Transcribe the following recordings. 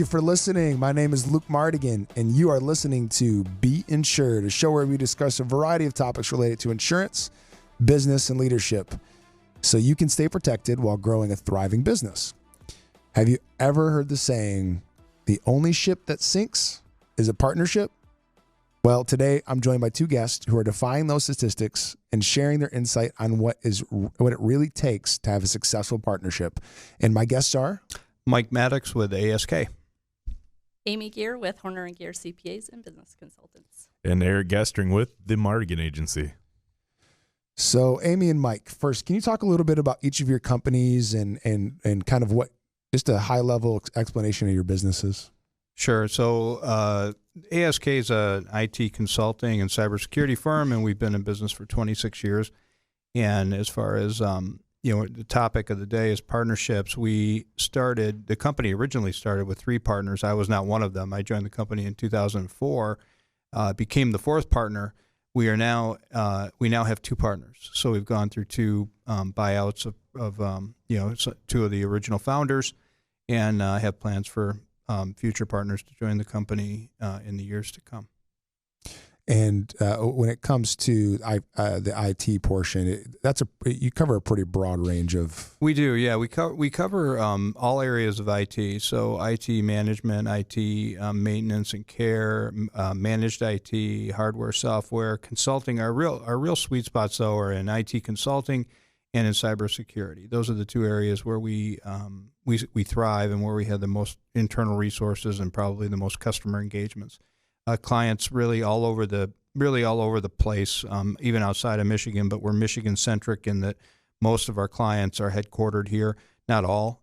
you for listening. My name is Luke Mardigian, and you are listening to Be Insured, a show where we discuss a variety of topics related to insurance, business, and leadership, so you can stay protected while growing a thriving business. Have you ever heard the saying, the only ship that sinks is a partnership? Well, today I'm joined by two guests who are defying those statistics and sharing their insight on what it really takes to have a successful partnership. And my guests are Mike Maddox with ASK. Amy Geer with Hoerner and Geer CPAs and Business Consultants. And Eric Gestring with the Mardigian Agency. So Amy and Mike, first, can you talk a little bit about each of your companies and kind of what, just a high level explanation of your businesses? Sure. So ASK is an IT consulting and cybersecurity firm, and we've been in business for 26 years. And as far as the topic of the day is partnerships. The company originally started with 3 partners. I was not one of them. I joined the company in 2004, became the 4th partner. We now have 2 partners. So we've gone through 2 buyouts of 2 of the original founders, and have plans for future partners to join the company in the years to come. And when it comes to the IT portion, you cover a pretty broad range of. We do, yeah. We cover all areas of IT. So IT management, IT maintenance and care, managed IT, hardware, software, consulting. Our real sweet spots though are in IT consulting and in cybersecurity. Those are the 2 areas where we thrive and where we have the most internal resources and probably the most customer engagements. Clients really all over the place, even outside of Michigan, but we're Michigan centric in that most of our clients are headquartered here. Not all.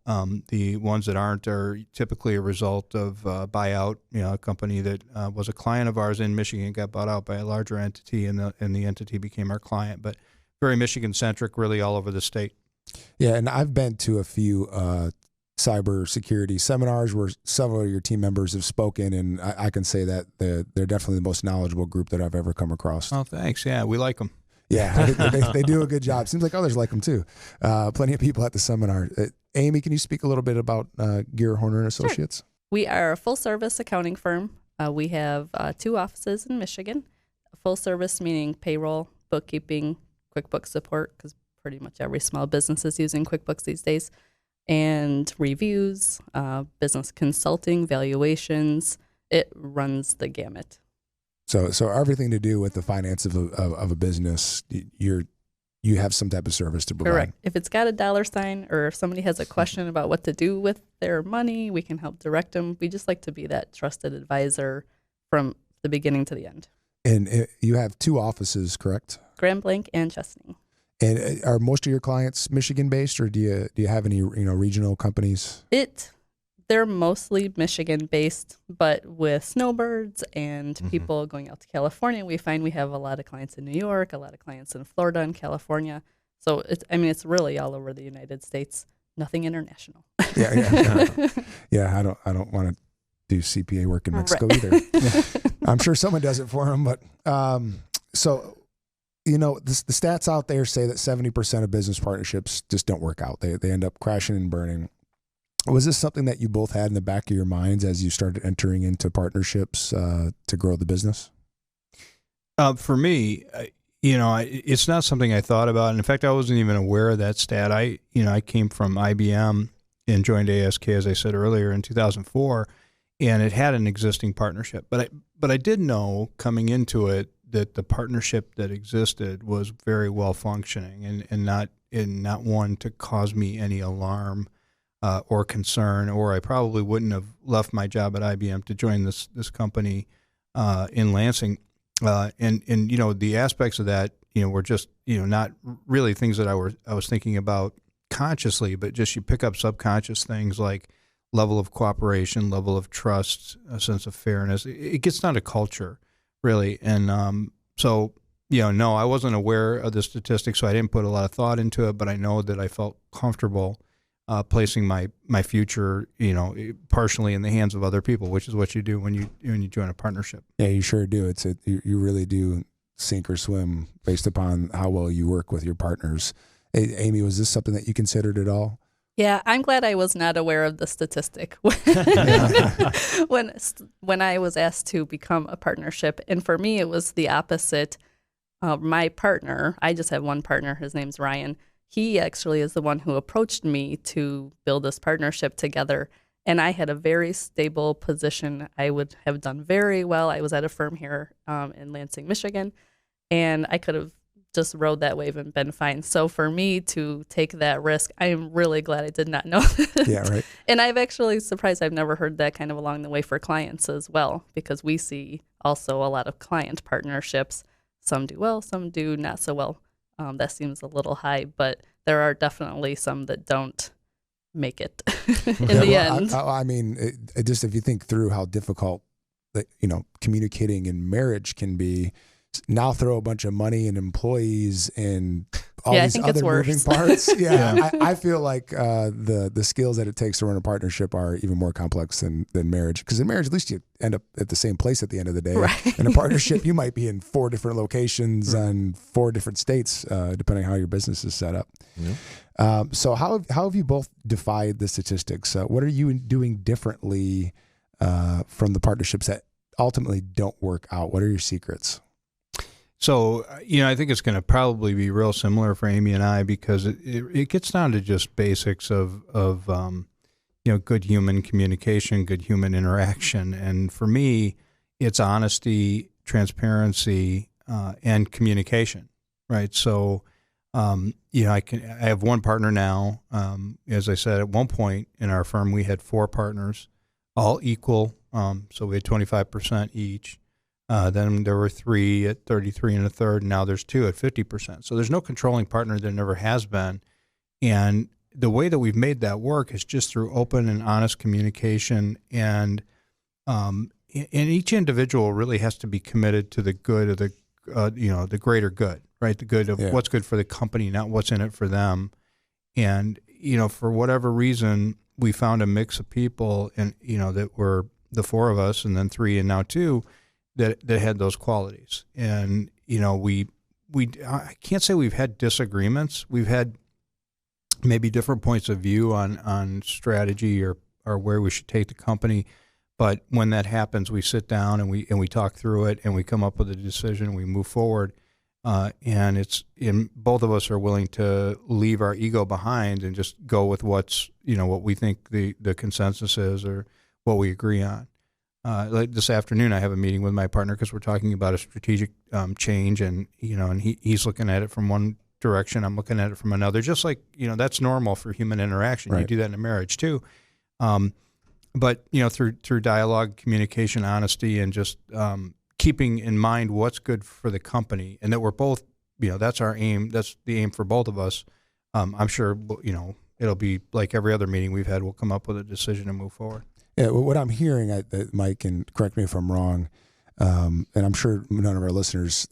The ones that aren't are typically a result of buyout. A company that was a client of ours in Michigan got bought out by a larger entity, and the entity became our client. But very Michigan centric, really all over the state. Yeah, and I've been to a few cybersecurity seminars where several of your team members have spoken, and I can say that they're definitely the most knowledgeable group that I've ever come across. Oh, thanks. Yeah, we like them. Yeah, they do a good job. Seems like others like them too. Plenty of people at the seminar. Amy, can you speak a little bit about Geer, Hoerner & Associates? Sure. We are a full-service accounting firm. We have 2 offices in Michigan. Full service meaning payroll, bookkeeping, QuickBooks support, because pretty much every small business is using QuickBooks these days, and reviews, business consulting, valuations. It runs the gamut. So everything to do with the finance of a business, you have some type of service to provide. Correct. If it's got a dollar sign, or if somebody has a question about what to do with their money, we can help direct them. We just like to be that trusted advisor from the beginning to the end. And you have 2 offices, correct? Grand Blanc and Chesaning. And are most of your clients Michigan based, or do you have any regional companies? They're mostly Michigan based, but with snowbirds and people going out to California, we find we have a lot of clients in New York, a lot of clients in Florida and California. So it's really all over the United States. Nothing international. Yeah. I don't want to do CPA work in Mexico either. I'm sure someone does it for them, but so. The stats out there say that 70% of business partnerships just don't work out. They end up crashing and burning. Was this something that you both had in the back of your minds as you started entering into partnerships to grow the business? For me, it's not something I thought about. And in fact, I wasn't even aware of that stat. I came from IBM and joined ASK, as I said earlier, in 2004, and it had an existing partnership. But I did know coming into it that the partnership that existed was very well functioning and not one to cause me any alarm or concern, or I probably wouldn't have left my job at IBM to join this company in Lansing. And the aspects of that were just not really things that I was thinking about consciously, but just you pick up subconscious things like level of cooperation, level of trust, a sense of fairness. It gets down to culture. Really. And so, no, I wasn't aware of the statistics, so I didn't put a lot of thought into it, but I know that I felt comfortable placing my future, partially in the hands of other people, which is what you do when you join a partnership. Yeah, you sure do. You really do sink or swim based upon how well you work with your partners. Hey, Amy, was this something that you considered at all? Yeah, I'm glad I was not aware of the statistic when I was asked to become a partnership. And for me, it was the opposite. My partner, I just have one partner. His name's Ryan. He actually is the one who approached me to build this partnership together. And I had a very stable position. I would have done very well. I was at a firm here in Lansing, Michigan, and I could have just rode that wave and been fine. So for me to take that risk, I am really glad I did not know that. Yeah, right. And I've actually surprised I've never heard that kind of along the way for clients as well, because we see also a lot of client partnerships. Some do well, some do not so well. That seems a little high, but there are definitely some that don't make it in the end. I mean, it just if you think through how difficult, communicating in marriage can be, now throw a bunch of money and employees and all these other moving parts. Yeah. I feel like the skills that it takes to run a partnership are even more complex than marriage. Because in marriage, at least you end up at the same place at the end of the day. Right. In a partnership, you might be in 4 different locations and 4 different states, depending on how your business is set up. Yeah. So how have you both defied the statistics? What are you doing differently from the partnerships that ultimately don't work out? What are your secrets? So, I think it's going to probably be real similar for Amy and I, because it gets down to just basics of good human communication, good human interaction. And for me, it's honesty, transparency, and communication, right? So, I have one partner now. As I said, at one point in our firm, we had 4 partners, all equal. So we had 25% each. Then there were 3 at 33 and a third, and now there's 2 at 50%. So there's no controlling partner. There never has been. And the way that we've made that work is just through open and honest communication. And each individual really has to be committed to the good of the greater good, right? The good of what's good for the company, not what's in it for them. And, for whatever reason, we found a mix of people, and, that were the 4 of us, and then 3 and now 2, that had those qualities. And, I can't say we've had disagreements. We've had maybe different points of view on strategy or where we should take the company. But when that happens, we sit down and we talk through it, and we come up with a decision, we move forward. And both of us are willing to leave our ego behind and just go with what we think the consensus is, or what we agree on. Like this afternoon, I have a meeting with my partner because we're talking about a strategic change, and he's looking at it from one direction, I'm looking at it from another. Just like that's normal for human interaction. Right. You do that in a marriage too. But through dialogue, communication, honesty, and just keeping in mind what's good for the company, and that we're both that's our aim. That's the aim for both of us. I'm sure it'll be like every other meeting we've had. We'll come up with a decision and move forward. Yeah, what I'm hearing, Mike, and correct me if I'm wrong, and I'm sure none of our listeners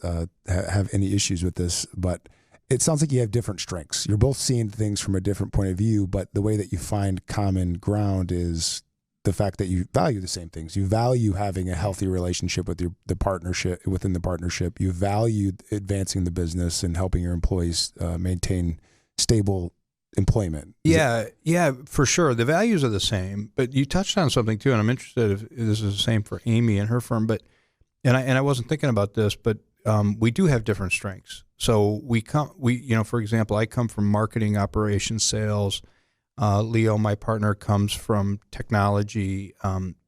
have any issues with this, but it sounds like you have different strengths. You're both seeing things from a different point of view, but the way that you find common ground is the fact that you value the same things. You value having a healthy relationship with the partnership, within the partnership. You value advancing the business and helping your employees maintain stable employment. Yeah, for sure. The values are the same, but you touched on something too, and I'm interested if this is the same for Amy and her firm. But I wasn't thinking about this, but we do have different strengths. So for example, I come from marketing, operations, sales. Leo, my partner, comes from technology,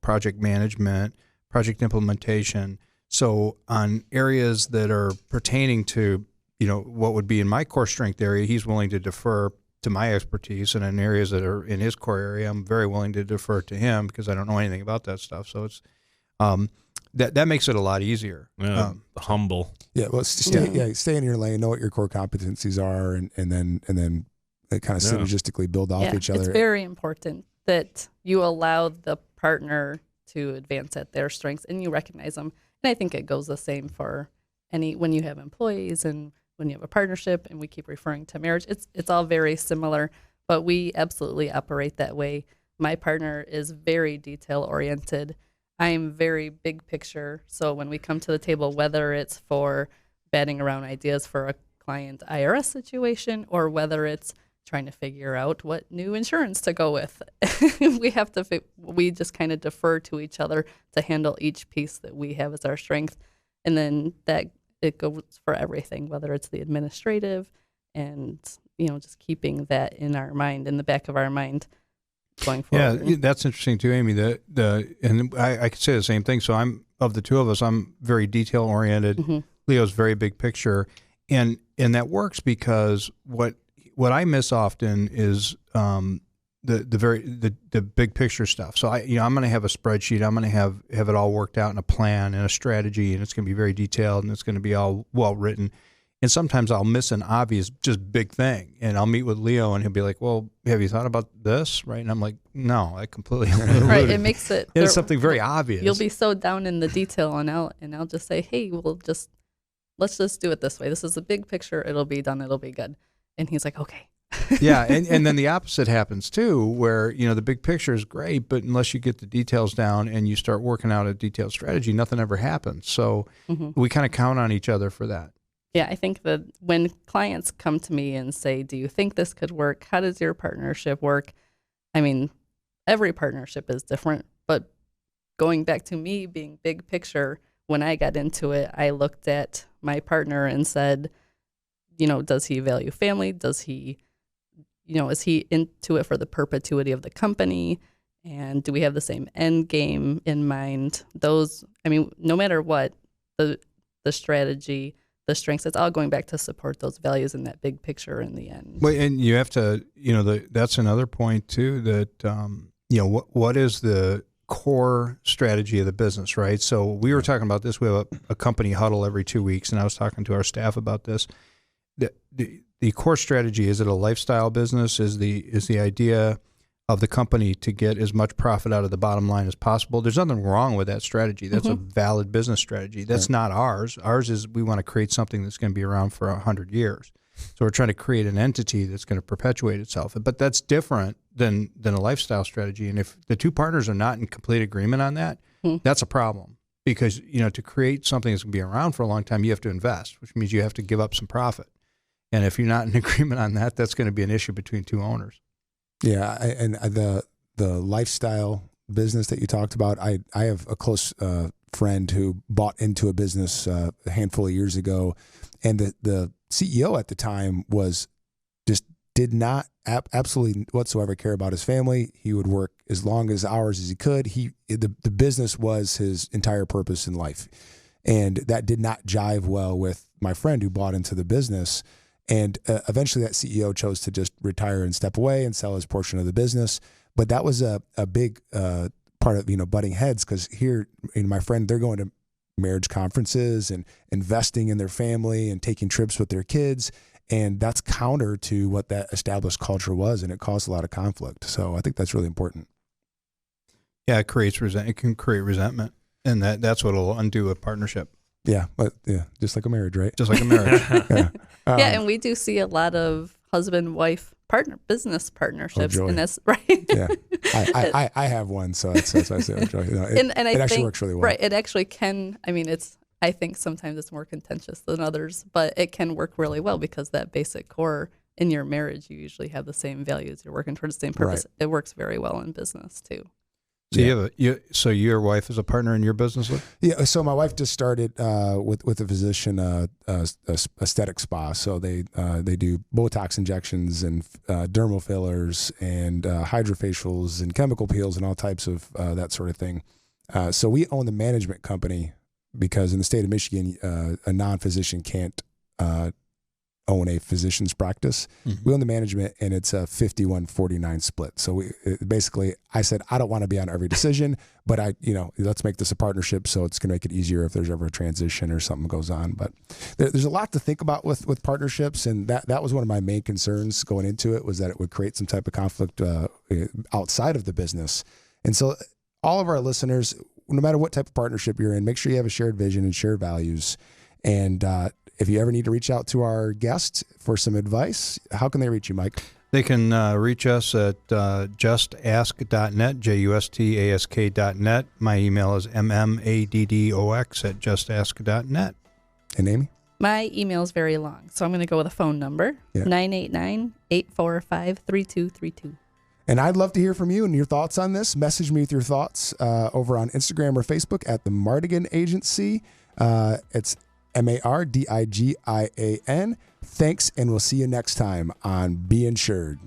project management, project implementation. So on areas that are pertaining to what would be in my core strength area, he's willing to defer to my expertise, and in areas that are in his core area, I'm very willing to defer to him because I don't know anything about that stuff. So it's that makes it a lot easier. Humble. Yeah, well, stay in your lane, know what your core competencies are, and then kind of synergistically build off each other. It's very important that you allow the partner to advance at their strengths and you recognize them. And I think it goes the same for when you have employees and when you have a partnership, and we keep referring to marriage. It's all very similar, but we absolutely operate that way. My partner is very detail oriented. I am very big picture. So when we come to the table, whether it's for batting around ideas for a client IRS situation or whether it's trying to figure out what new insurance to go with. We just kind of defer to each other to handle each piece that we have as our strength. And then that it goes for everything, whether it's the administrative and, just keeping that in our mind, in the back of our mind going forward. Yeah, that's interesting too, Amy. And I could say the same thing. So of the two of us, I'm very detail oriented. Mm-hmm. Leo's very big picture. And that works because what I miss often is the big picture stuff. So I'm going to have a spreadsheet. I'm going to have it all worked out in a plan and a strategy, and it's going to be very detailed and it's going to be all well written. And sometimes I'll miss an obvious, just big thing, and I'll meet with Leo, and he'll be like, "Well, have you thought about this?" Right? And I'm like, "No, I completely right." It makes it. It's something very obvious. You'll be so down in the detail, and I'll just say, "Hey, let's just do it this way. This is a big picture. It'll be done. It'll be good." And he's like, "Okay." Yeah, and then the opposite happens too, where the big picture is great, but unless you get the details down and you start working out a detailed strategy, nothing ever happens. So we kind of count on each other for that. Yeah, I think that when clients come to me and say, "Do you think this could work? How does your partnership work?" I mean, every partnership is different, but going back to me being big picture, when I got into it, I looked at my partner and said, does he value family? Does he, is he into it for the perpetuity of the company? And do we have the same end game in mind? No matter what, the strategy, the strengths, it's all going back to support those values in that big picture in the end. Well, and you have to, that's another point too, that, what is the core strategy of the business, right? So we were talking about this. We have a company huddle every 2 weeks, and I was talking to our staff about this. The core strategy, is it a lifestyle business? Is the idea of the company to get as much profit out of the bottom line as possible? There's nothing wrong with that strategy. That's a valid business strategy. That's not ours. Ours is we want to create something that's going to be around for 100 years. So we're trying to create an entity that's going to perpetuate itself. But that's different than a lifestyle strategy. And if the two partners are not in complete agreement on that, that's a problem. Because, to create something that's going to be around for a long time, you have to invest, which means you have to give up some profit. And if you're not in agreement on that, that's going to be an issue between two owners. Yeah, and the lifestyle business that you talked about, I have a close friend who bought into a business a handful of years ago, and the CEO at the time did not absolutely whatsoever care about his family. He would work as long as hours as he could. The business was his entire purpose in life, and that did not jive well with my friend who bought into the business. And eventually that CEO chose to just retire and step away and sell his portion of the business. But that was a big part of, butting heads, because here, my friend, they're going to marriage conferences and investing in their family and taking trips with their kids. And that's counter to what that established culture was. And it caused a lot of conflict. So I think that's really important. Yeah, it can create resentment. And that's what will undo a partnership. Yeah, but just like a marriage, right? Just like a marriage. Yeah, and we do see a lot of husband-wife business partnerships, and that's right. Yeah, I have one, so that's why I say joy. It actually works really well. Right, it actually can. I mean, I think sometimes it's more contentious than others, but it can work really well because that basic core in your marriage, you usually have the same values. You're working towards the same purpose. Right. It works very well in business too. So so your wife is a partner in your business? Yeah. So my wife just started with a physician aesthetic spa. So they do Botox injections and dermal fillers and hydrofacials and chemical peels and all types of that sort of thing. So we own the management company because in the state of Michigan, a non-physician can't own a physician's practice. Mm-hmm. We own the management, and it's a 51-49 split. So basically, I said, I don't want to be on every decision, but let's make this a partnership, so it's going to make it easier if there's ever a transition or something goes on. But there's a lot to think about with partnerships, and that was one of my main concerns going into it, was that it would create some type of conflict outside of the business. And so all of our listeners, no matter what type of partnership you're in, make sure you have a shared vision and shared values. And if you ever need to reach out to our guest for some advice, how can they reach you, Mike? They can reach us at justask.net, justask.net. My email is mmmaddox@justask.net. And Amy? My email is very long, so I'm going to go with a phone number, 989-845-3232. And I'd love to hear from you and your thoughts on this. Message me with your thoughts over on Instagram or Facebook at the Mardigian Agency. It's Mardigian. Thanks, and we'll see you next time on Be Insured.